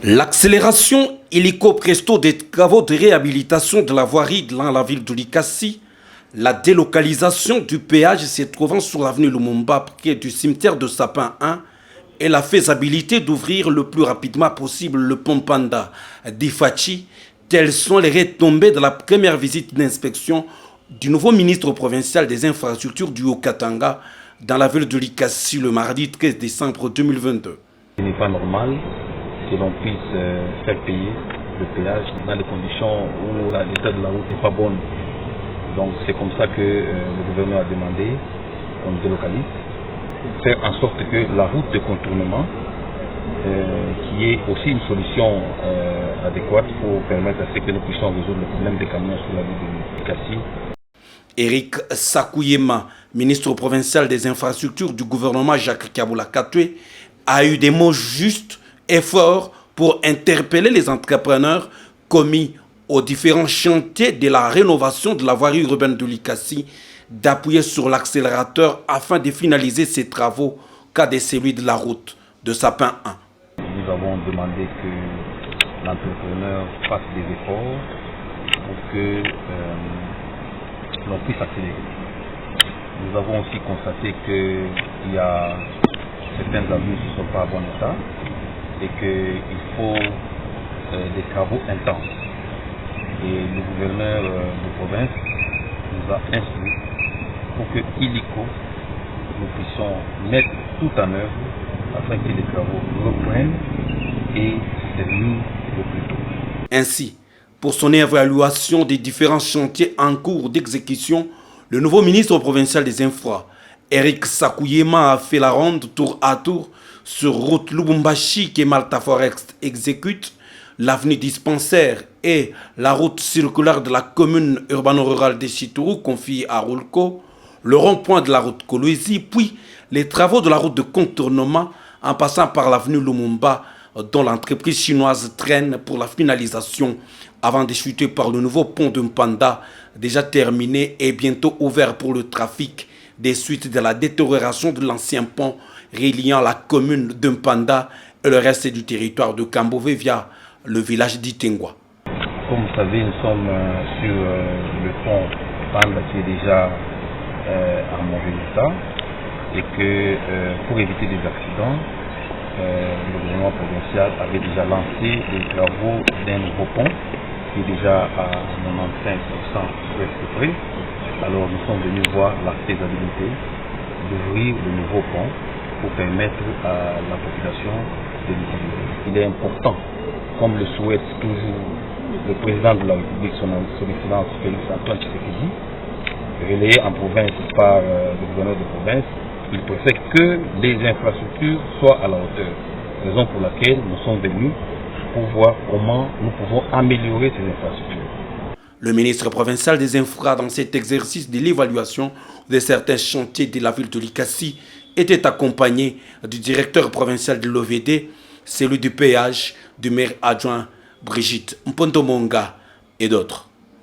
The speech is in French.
L'accélération illico-presto des travaux de réhabilitation de la voirie dans la ville de Likasi, la délocalisation du péage se trouvant sur l'avenue Lumumba près du cimetière de Sapin 1 et la faisabilité d'ouvrir le plus rapidement possible le pont Panda d'Ifachi, telles sont les retombées de la première visite d'inspection du nouveau ministre provincial des infrastructures du Haut-Katanga dans la ville de Likasi le mardi 13 décembre 2022. Il n'est pas normal que l'on puisse faire payer le péage dans les conditions où l'état de la route n'est pas bonne. Donc c'est comme ça que le gouvernement a demandé qu'on délocalise, faire en sorte que la route de contournement, qui est aussi une solution adéquate pour permettre à ce que nous puissions résoudre le problème des camions sur la ville de Kassi. Eric Sakouyema, ministre provincial des infrastructures du gouvernement Jacques Kaboula Katwe, a eu des mots justes et forts pour interpeller les entrepreneurs commis aux différents chantiers de la rénovation de la voirie urbaine de Likasi d'appuyer sur l'accélérateur afin de finaliser ces travaux cas de celui de la route de Sapin 1. Nous avons demandé que l'entrepreneur fasse des efforts pour que l'on puisse accélérer. Nous avons aussi constaté qu'il y a certaines avenues qui ne sont pas en bon état et qu'il faut des travaux intenses. Et le gouverneur de province nous a instruit pour que illico nous puissions mettre tout en œuvre afin que les travaux reprennent et se terminent le plus tôt. Ainsi, pour son évaluation des différents chantiers en cours d'exécution, le nouveau ministre provincial des Infra, Eric Sakouyema, a fait la ronde tour à tour sur route Lubumbashi que Malta Forest exécute, l'avenue Dispensaire et la route circulaire de la commune urbano-rurale de Chitourou confiée à Roulko, le rond-point de la route Kolwezi, puis les travaux de la route de contournement en passant par l'avenue Lumumba dont l'entreprise chinoise traîne pour la finalisation avant de chuter par le nouveau pont de Mpanda déjà terminé et bientôt ouvert pour le trafic des suites de la détérioration de l'ancien pont reliant la commune de Mpanda et le reste du territoire de Kambové via le village d'Itengwa. Comme vous savez, nous sommes sur le pont Panda qui est déjà en mauvais état et que pour éviter des accidents, le gouvernement provincial avait déjà lancé les travaux d'un nouveau pont qui est déjà à 95% presque prêt. Alors nous sommes venus voir la faisabilité d'ouvrir le nouveau pont pour permettre à la population de l'utiliser. Il est important, comme le souhaite toujours le président de la République, son excellence Félix Antoine Tshisekedi, relayé en province par le gouverneur de province, il préfère que les infrastructures soient à la hauteur. Raison pour laquelle nous sommes venus pour voir comment nous pouvons améliorer ces infrastructures. Le ministre provincial des Infra, dans cet exercice de l'évaluation de certains chantiers de la ville de Likasi, était accompagné du directeur provincial de l'OVD, celui du péage, du maire adjoint Brigitte Mpontomonga et d'autres.